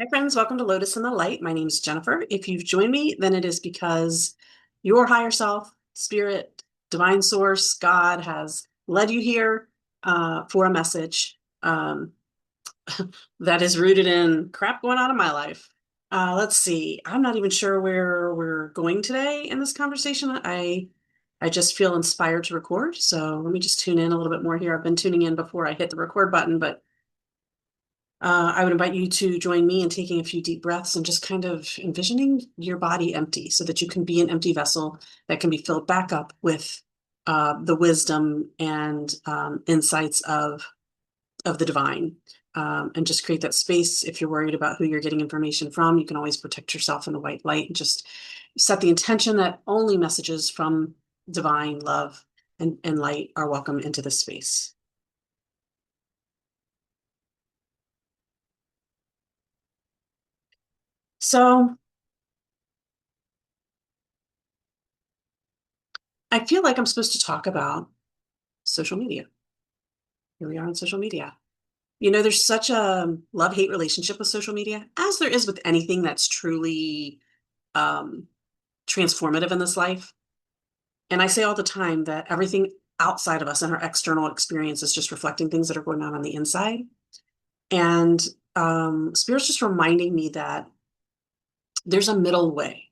Hi, friends. Welcome to Lotus in the Light. My name is Jennifer. If you've joined me, then it is because your higher self, spirit, divine source, God has led you here for a message that is rooted in crap going on in my life. Let's see. I'm not even sure where we're going today in this conversation. I just feel inspired to record. So let me just tune in a little bit more here. I've been tuning in before I hit the record button, but I would invite you to join me in taking a few deep breaths and just kind of envisioning your body empty so that you can be an empty vessel that can be filled back up with the wisdom and insights of the divine. And just create that space. If you're worried about who you're getting information from, you can always protect yourself in the white light and just set the intention that only messages from divine love and light are welcome into this space. So I feel like I'm supposed to talk about social media. Here we are on social media. There's such a love-hate relationship with social media, as there is with anything that's truly um, transformative in this life. And I say all the time that everything outside of us and our external experience is just reflecting things that are going on the inside. And Spirit's just reminding me that there's a middle way.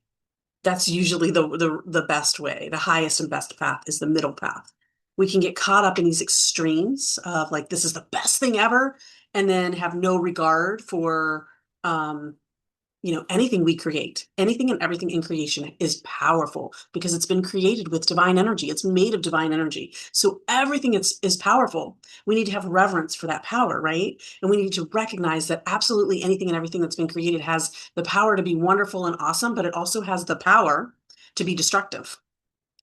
That's usually the best way. The highest and best path is the middle path. We can get caught up in these extremes of like this is the best thing ever, and then have no regard for um, anything we create. Anything and everything in creation is powerful because it's been created with divine energy. It's made of divine energy. So everything is powerful. We need to have reverence for that power, right? And we need to recognize that absolutely anything and everything that's been created has the power to be wonderful and awesome, but it also has the power to be destructive.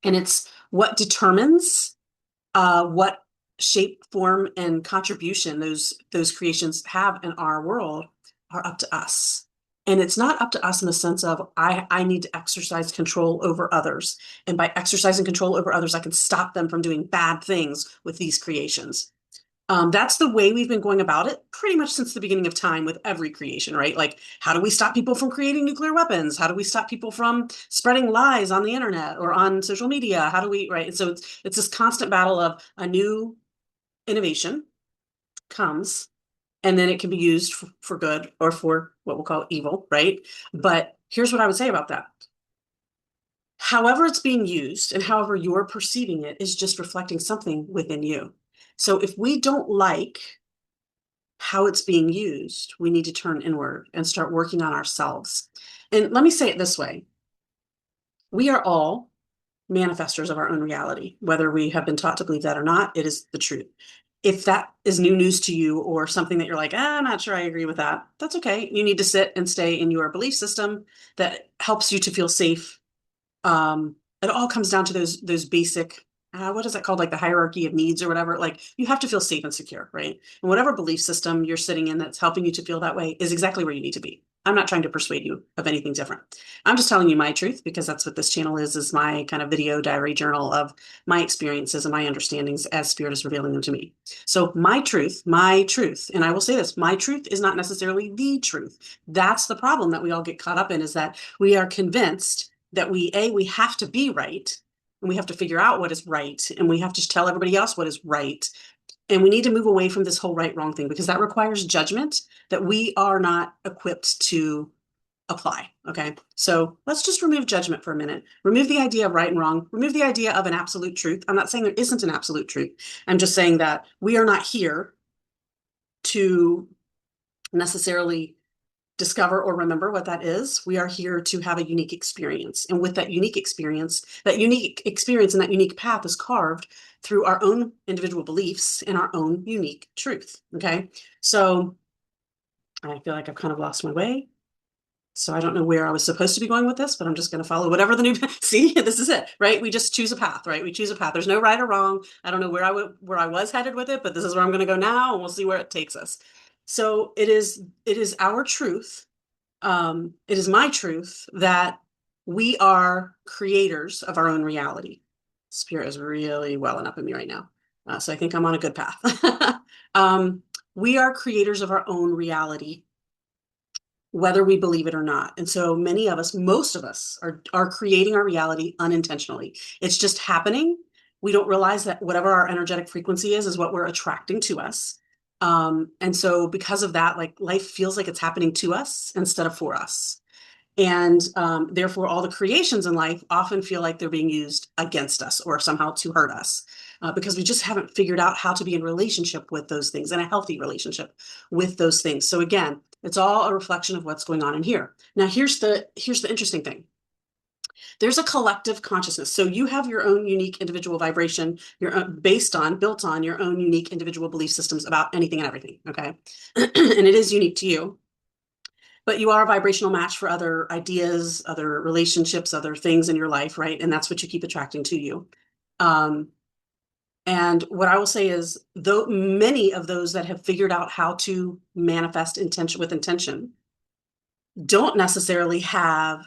And it's what determines what shape, form, and contribution those creations have in our world are up to us. And it's not up to us in the sense of I need to exercise control over others. And by exercising control over others, I can stop them from doing bad things with these creations. That's the way we've been going about it pretty much since the beginning of time with every creation, right? Like, how do we stop people from creating nuclear weapons? How do we stop people from spreading lies on the internet or on social media? How do we, right? And so it's this constant battle of a new innovation comes, and then it can be used for good or for what we'll call evil, right? But here's what I would say about that. However it's being used and however you're perceiving it is just reflecting something within you. So if we don't like how it's being used, we need to turn inward and start working on ourselves. And let me say it this way. We are all manifestors of our own reality. Whether we have been taught to believe that or not, it is the truth. If that is new news to you or something that you're like, I'm not sure I agree with that, that's okay. You need to sit and stay in your belief system that helps you to feel safe. It all comes down to those basic, what is that called? Like the hierarchy of needs or whatever. Like you have to feel safe and secure, right? And whatever belief system you're sitting in that's helping you to feel that way is exactly where you need to be. I'm not trying to persuade you of anything different. I'm just telling you my truth because that's what this channel is my kind of video diary journal of my experiences and my understandings as spirit is revealing them to me. So my truth, and I will say this, my truth is not necessarily the truth. That's the problem that we all get caught up in is that we are convinced that we have to be right and we have to figure out what is right and we have to tell everybody else what is right. And we need to move away from this whole right wrong thing because that requires judgment that we are not equipped to apply. Okay. So let's just remove judgment for a minute. Remove the idea of right and wrong. Remove the idea of an absolute truth. I'm not saying there isn't an absolute truth. I'm just saying that we are not here to necessarily discover or remember what that is. We are here to have a unique experience. And with that unique experience and that unique path is carved through our own individual beliefs and our own unique truth. Okay. So I feel like I've kind of lost my way. So I don't know where I was supposed to be going with this, but I'm just going to follow whatever the new, see, this is it, right? We just choose a path, right? We choose a path. There's no right or wrong. I don't know where I was headed with it, but this is where I'm going to go now and we'll see where it takes us. So it is our truth. It is my truth that we are creators of our own reality. Spirit is really welling up in me right now. So I think I'm on a good path. um, we are creators of our own reality. whether we believe it or not. And so many of us, most of us, are creating our reality unintentionally. It's just happening. We don't realize that whatever our energetic frequency is what we're attracting to us. And so because of that, like life feels like it's happening to us instead of for us. And therefore, all the creations in life often feel like they're being used against us or somehow to hurt us because we just haven't figured out how to be in relationship with those things, in a healthy relationship with those things. So again, it's all a reflection of what's going on in here. Now, here's the interesting thing. There's a collective consciousness. So you have your own unique individual vibration, your own, built on your own unique individual belief systems about anything and everything. Okay. And it is unique to you, but you are a vibrational match for other ideas, other relationships, other things in your life, right? And that's what you keep attracting to you. Um, and what I will say is, though many of those that have figured out how to manifest intention with intention don't necessarily have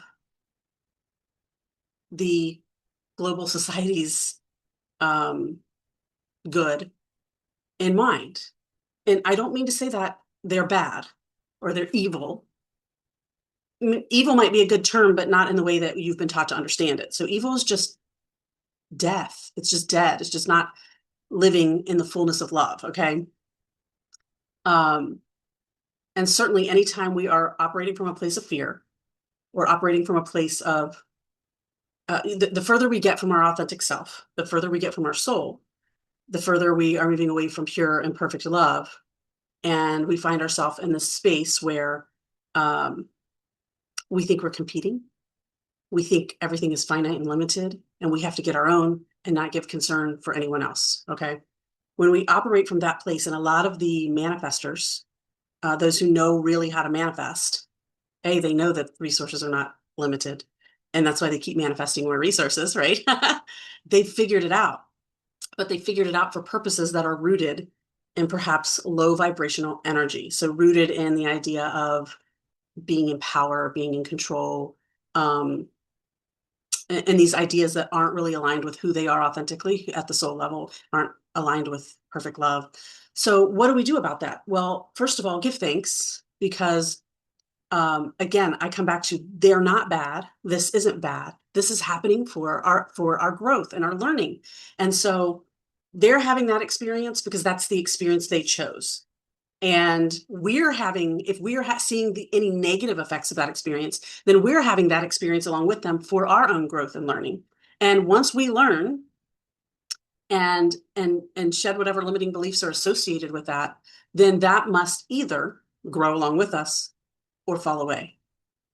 the global society's good in mind. And I don't mean to say that they're bad or they're evil. I mean, evil might be a good term, but not in the way that you've been taught to understand it. So evil is just death. It's just dead. It's just not living in the fullness of love. Okay. Um, and certainly anytime we are operating from a place of fear or operating from a place of the further we get from our authentic self, the further we get from our soul, the further we are moving away from pure and perfect love. And we find ourselves in this space where we think we're competing. We think everything is finite and limited, and we have to get our own and not give concern for anyone else. Okay. When we operate from that place, and a lot of the manifestors, those who know really how to manifest, they know that resources are not limited. And that's why they keep manifesting more resources, right? They figured it out, but they figured it out for purposes that are rooted in perhaps low vibrational energy. So rooted in the idea of being in power, being in control, and these ideas that aren't really aligned with who they are authentically at the soul level, aren't aligned with perfect love. So what do we do about that? Well, first of all, give thanks, because again, I come back to, they're not bad. This isn't bad. This is happening for our growth and our learning. And so they're having that experience because that's the experience they chose. And we're having, if we're seeing any negative effects of that experience, then we're having that experience along with them for our own growth and learning. And once we learn and shed whatever limiting beliefs are associated with that, then that must either grow along with us or fall away.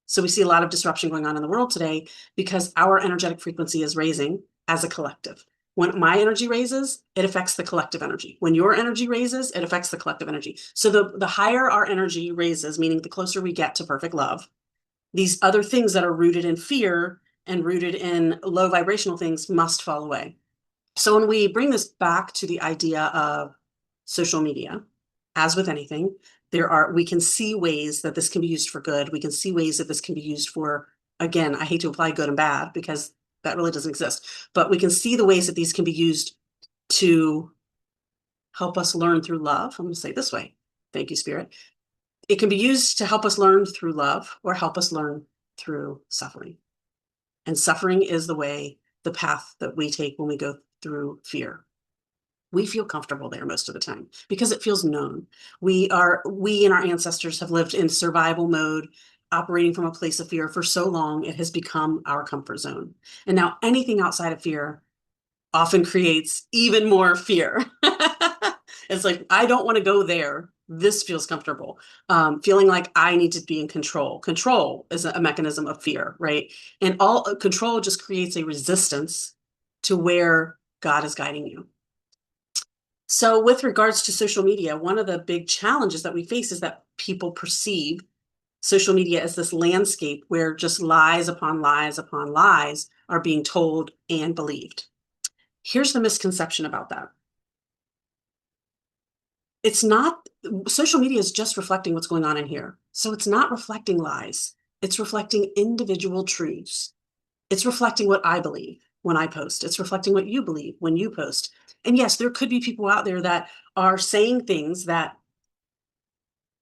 So we see a lot of disruption going on in the world today because our energetic frequency is raising as a collective. When my energy raises, it affects the collective energy. When your energy raises, it affects the collective energy. So the higher our energy raises, meaning the closer we get to perfect love, these other things that are rooted in fear and rooted in low vibrational things must fall away. So when we bring this back to the idea of social media, as with anything, we can see ways that this can be used for good. We can see ways that this can be used for, again, I hate to apply good and bad because that really doesn't exist, but we can see the ways that these can be used to help us learn through love. I'm going to say it this way. Thank you, Spirit. It can be used to help us learn through love or help us learn through suffering. And suffering is the path that we take when we go through fear. We feel comfortable there most of the time because it feels known. We and our ancestors have lived in survival mode, operating from a place of fear for so long, it has become our comfort zone. And now anything outside of fear often creates even more fear. It's like, I don't want to go there. This feels comfortable. Feeling like I need to be in control. Control is a mechanism of fear, right? And all control just creates a resistance to where God is guiding you. So with regards to social media, one of the big challenges that we face is that people perceive social media as this landscape where just lies upon lies upon lies are being told and believed. Here's the misconception about that. It's not, social media is just reflecting what's going on in here. So it's not reflecting lies. It's reflecting individual truths. It's reflecting what I believe when I post. It's reflecting what you believe when you post. And yes, there could be people out there that are saying things that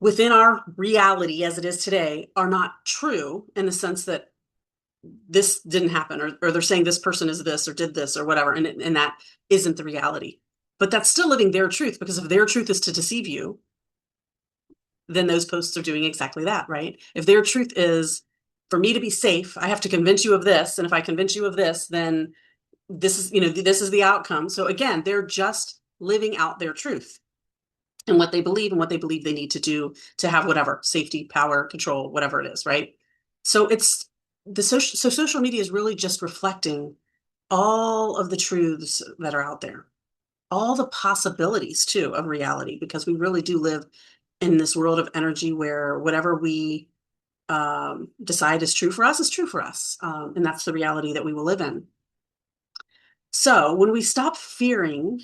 within our reality as it is today are not true in the sense that this didn't happen, or they're saying this person is this or did this or whatever, and that isn't the reality. But that's still living their truth, because if their truth is to deceive you, then those posts are doing exactly that, right? If their truth is, for me to be safe, I have to convince you of this, and if I convince you of this, then this is, this is the outcome. So again, they're just living out their truth and what they believe, and what they believe they need to do to have whatever safety, power, control, whatever it is, right? So it's social media is really just reflecting all of the truths that are out there, all the possibilities too of reality, because we really do live in this world of energy where whatever we decide is true for us is true for us. And that's the reality that we will live in. So when we stop fearing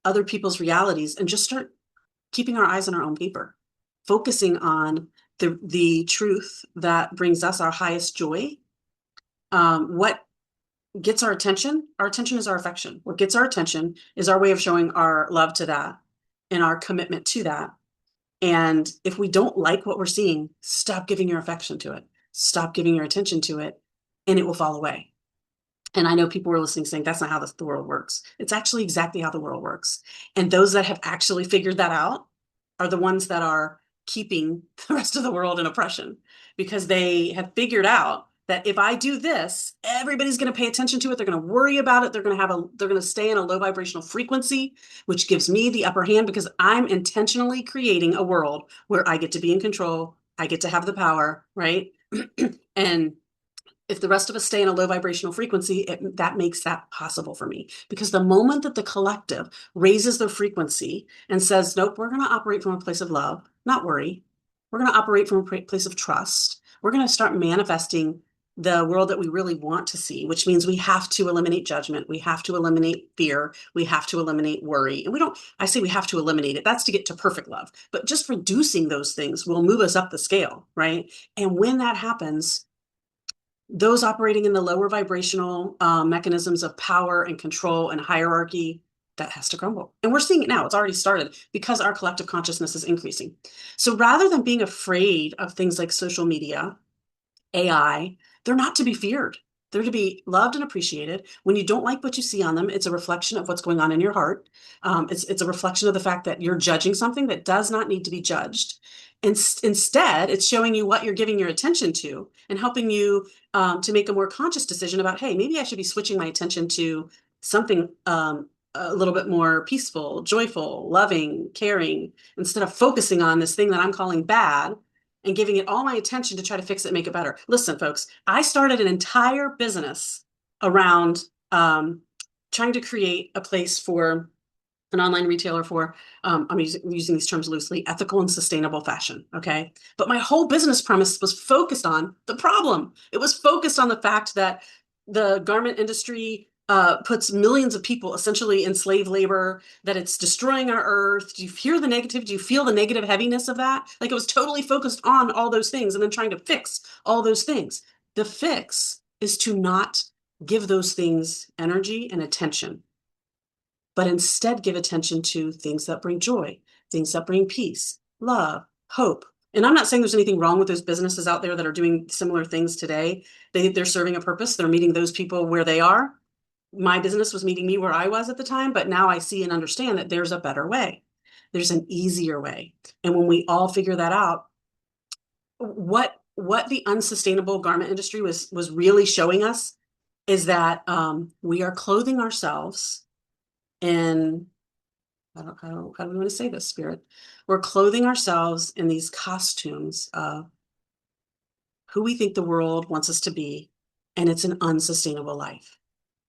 other people's realities and just start keeping our eyes on our own paper, focusing on the truth that brings us our highest joy, what gets our attention? Our attention is our affection. What gets our attention is our way of showing our love to that and our commitment to that. And if we don't like what we're seeing, stop giving your affection to it. Stop giving your attention to it, and it will fall away. And I know people were listening saying that's not how the world works. It's actually exactly how the world works. And those that have actually figured that out are the ones that are keeping the rest of the world in oppression, because they have figured out that if I do this, everybody's going to pay attention to it. They're going to worry about it. They're going to stay in a low vibrational frequency, which gives me the upper hand, because I'm intentionally creating a world where I get to be in control. I get to have the power, right? And if the rest of us stay in a low vibrational frequency, that makes that possible for me. Because the moment that the collective raises their frequency and says, nope, we're going to operate from a place of love, not worry. We're going to operate from a place of trust. We're going to start manifesting the world that we really want to see, which means we have to eliminate judgment. We have to eliminate fear. We have to eliminate worry. And I say we have to eliminate it. That's to get to perfect love. But just reducing those things will move us up the scale, right? And when that happens, those operating in the lower vibrational mechanisms of power and control and hierarchy, that has to crumble. And we're seeing it now. It's already started because our collective consciousness is increasing. So rather than being afraid of things like social media, AI, they're not to be feared. They're to be loved and appreciated. When you don't like what you see on them, it's a reflection of what's going on in your heart. It's a reflection of the fact that you're judging something that does not need to be judged. Instead, it's showing you what you're giving your attention to and helping you to make a more conscious decision about, hey, maybe I should be switching my attention to something a little bit more peaceful, joyful, loving, caring, instead of focusing on this thing that I'm calling bad and giving it all my attention to try to fix it, make it better. Listen, folks, I started an entire business around trying to create a place for an online retailer for, I'm using these terms loosely, ethical and sustainable fashion, okay? But my whole business premise was focused on the problem. It was focused on the fact that the garment industry puts millions of people essentially in slave labor, that it's destroying our earth. Do you hear the negative? Do you feel the negative heaviness of that? Like, it was totally focused on all those things and then trying to fix all those things. The fix is to not give those things energy and attention, but instead give attention to things that bring joy, things that bring peace, love, hope. And I'm not saying there's anything wrong with those businesses out there that are doing similar things today. They're serving a purpose. They're meeting those people where they are. My business was meeting me where I was at the time, but now I see and understand that there's a better way. There's an easier way. And when we all figure that out, what the unsustainable garment industry was really showing us is that we are clothing ourselves in, how do we want to say this, Spirit? We're clothing ourselves in these costumes of who we think the world wants us to be, and it's an unsustainable life.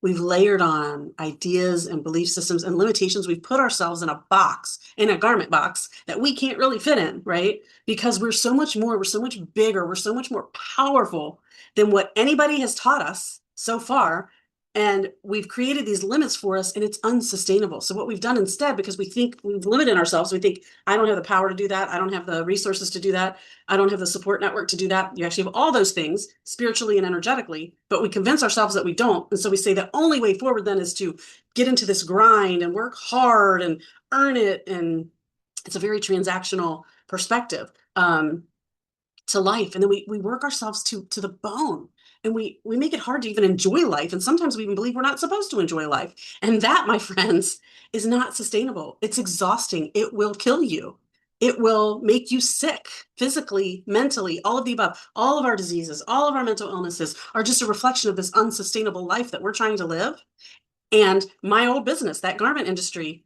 We've layered on ideas and belief systems and limitations. We've put ourselves in a box, in a garment box that we can't really fit in, right? Because we're so much more, we're so much bigger, we're so much more powerful than what anybody has taught us so far. And we've created these limits for us, and it's unsustainable. So what we've done instead, because we think we've limited ourselves, we think, I don't have the power to do that. I don't have the resources to do that. I don't have the support network to do that. You actually have all those things spiritually and energetically, but we convince ourselves that we don't. And so we say the only way forward then is to get into this grind and work hard and earn it. And it's a very transactional perspective to life. And then we work ourselves to the bone. And we make it hard to even enjoy life. And sometimes we even believe we're not supposed to enjoy life. And that, my friends, is not sustainable. It's exhausting. It will kill you. It will make you sick physically, mentally, all of the above. All of our diseases, all of our mental illnesses are just a reflection of this unsustainable life that we're trying to live. And my old business, that garment industry,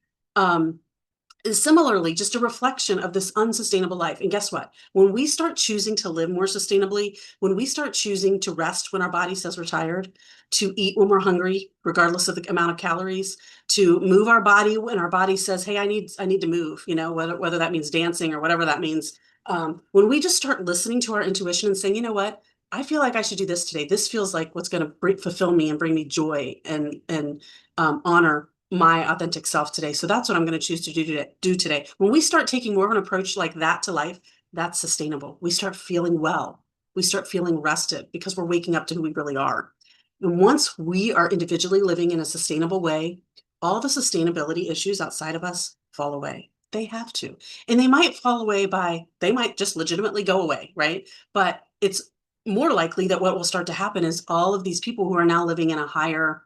is similarly just a reflection of this unsustainable life. And guess what? When we start choosing to live more sustainably, when we start choosing to rest when our body says we're tired, to eat when we're hungry, regardless of the amount of calories, to move our body when our body says, "Hey, I need to move," whether that means dancing or whatever that means. When we just start listening to our intuition and saying, "You know what? I feel like I should do this today. This feels like what's going to fulfill me and bring me joy and honor my authentic self today. So that's what I'm going to choose to do today." When we start taking more of an approach like that to life, that's sustainable. We start feeling well. We start feeling rested because we're waking up to who we really are. And once we are individually living in a sustainable way, all the sustainability issues outside of us fall away. They have to. And they might just legitimately go away, right? But it's more likely that what will start to happen is all of these people who are now living in a higher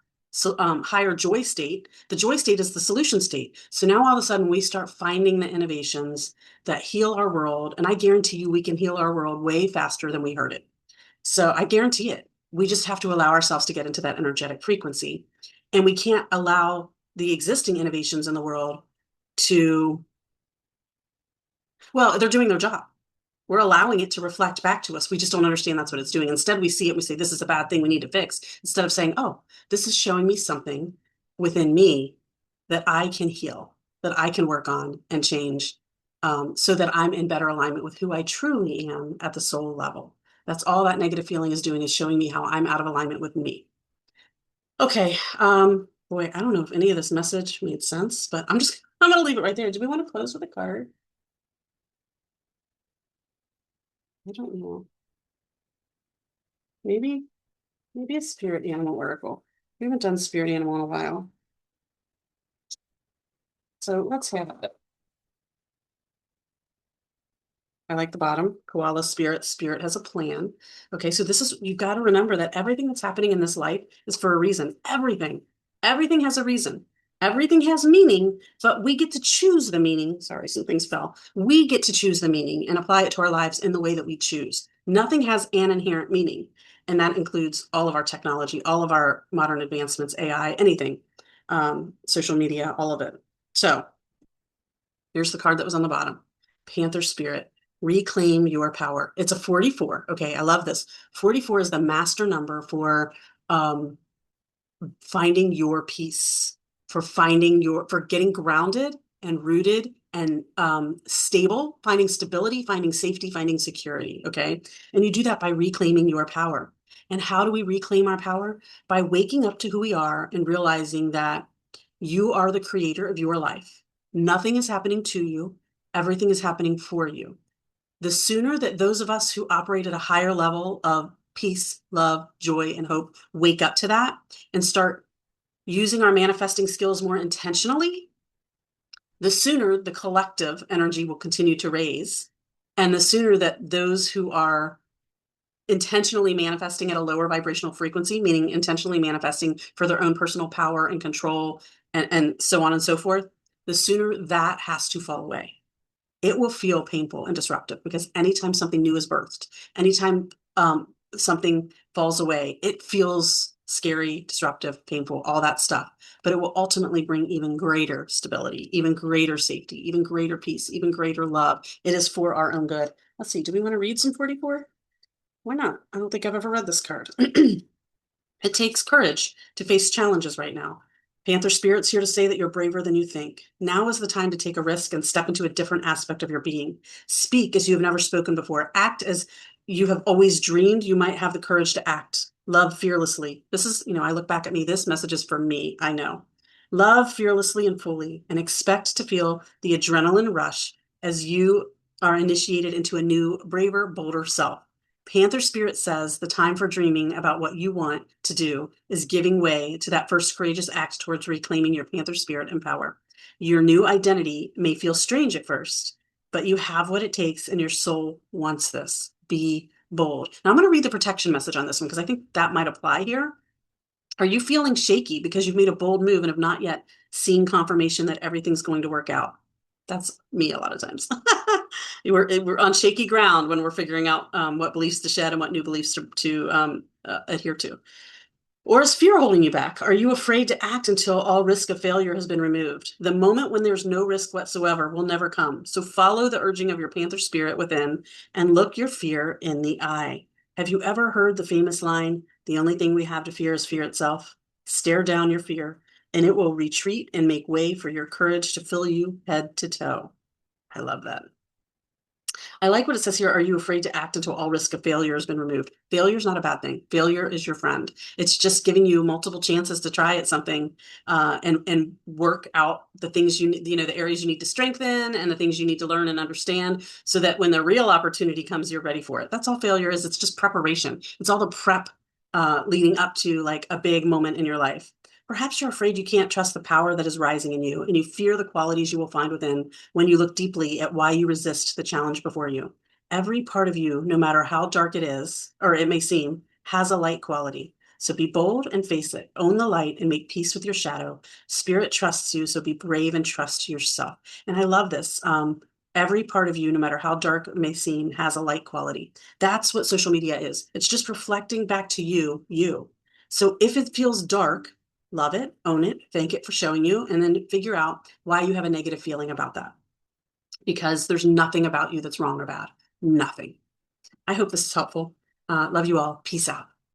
joy state. The joy state is the solution state. So now all of a sudden we start finding the innovations that heal our world. And I guarantee you we can heal our world way faster than we heard it. So I guarantee it. We just have to allow ourselves to get into that energetic frequency. And we can't allow the existing innovations in the world to, well, they're doing their job. We're allowing it to reflect back to us. We just don't understand that's what it's doing. Instead, we see it, we say, "This is a bad thing we need to fix." Instead of saying, "Oh, this is showing me something within me that I can heal, that I can work on and change, so that I'm in better alignment with who I truly am at the soul level." That's all that negative feeling is doing, is showing me how I'm out of alignment with me. Okay. Boy, I don't know if any of this message made sense, but I'm going to leave it right there. Do we want to close with a card? I don't know. Maybe. Maybe a spirit animal oracle. We haven't done spirit animal in a while. So let's have it. I like the bottom. Koala spirit. Spirit has a plan. Okay, so you've got to remember that everything that's happening in this life is for a reason. Everything. Everything has a reason. Everything has meaning, but we get to choose the meaning. Sorry, some things fell. We get to choose the meaning and apply it to our lives in the way that we choose. Nothing has an inherent meaning. And that includes all of our technology, all of our modern advancements, AI, anything, social media, all of it. So here's the card that was on the bottom. Panther Spirit, reclaim your power. It's a 44. Okay, I love this. 44 is the master number for finding your peace, for getting grounded and rooted and stable, finding stability, finding safety, finding security. Okay. And you do that by reclaiming your power. And how do we reclaim our power? By waking up to who we are and realizing that you are the creator of your life. Nothing is happening to you, everything is happening for you. The sooner that those of us who operate at a higher level of peace, love, joy, and hope wake up to that and start using our manifesting skills more intentionally, the sooner the collective energy will continue to raise. And the sooner that those who are intentionally manifesting at a lower vibrational frequency, meaning intentionally manifesting for their own personal power and control and so on and so forth, the sooner that has to fall away. It will feel painful and disruptive because anytime something new is birthed, anytime something falls away, it feels scary, disruptive, painful, all that stuff. But it will ultimately bring even greater stability, even greater safety, even greater peace, even greater love. It is for our own good. Let's see, do we want to read some 44? Why not? I don't think I've ever read this card. It takes courage to face challenges right now. Panther Spirit's here to say that you're braver than you think. Now is the time to take a risk and step into a different aspect of your being. Speak as you have never spoken before. Act as you have always dreamed. You might have the courage to act. Love fearlessly. This is, I look back at me. This message is for me. I know. Love fearlessly and fully and expect to feel the adrenaline rush as you are initiated into a new, braver, bolder self. Panther Spirit says the time for dreaming about what you want to do is giving way to that first courageous act towards reclaiming your Panther Spirit and power. Your new identity may feel strange at first, but you have what it takes and your soul wants this. Be bold. Now I'm going to read the protection message on this one because I think that might apply here. Are you feeling shaky because you've made a bold move and have not yet seen confirmation that everything's going to work out? That's me a lot of times. We're on shaky ground when we're figuring out what beliefs to shed and what new beliefs to adhere to. Or is fear holding you back? Are you afraid to act until all risk of failure has been removed? The moment when there's no risk whatsoever will never come. So follow the urging of your panther spirit within and look your fear in the eye. Have you ever heard the famous line, the only thing we have to fear is fear itself? Stare down your fear, and it will retreat and make way for your courage to fill you head to toe. I love that. I like what it says here. Are you afraid to act until all risk of failure has been removed? Failure is not a bad thing. Failure is your friend. It's just giving you multiple chances to try at something and work out the things the areas you need to strengthen and the things you need to learn and understand so that when the real opportunity comes, you're ready for it. That's all failure is. It's just preparation. It's all the prep leading up to like a big moment in your life. Perhaps you're afraid you can't trust the power that is rising in you, and you fear the qualities you will find within when you look deeply at why you resist the challenge before you. Every part of you, no matter how dark it is, or it may seem, has a light quality. So be bold and face it. Own the light and make peace with your shadow. Spirit trusts you, so be brave and trust yourself. And I love this. Every part of you, no matter how dark it may seem, has a light quality. That's what social media is. It's just reflecting back to you. So if it feels dark, love it, own it, thank it for showing you, and then figure out why you have a negative feeling about that. Because there's nothing about you that's wrong or bad. Nothing. I hope this is helpful. Love you all. Peace out.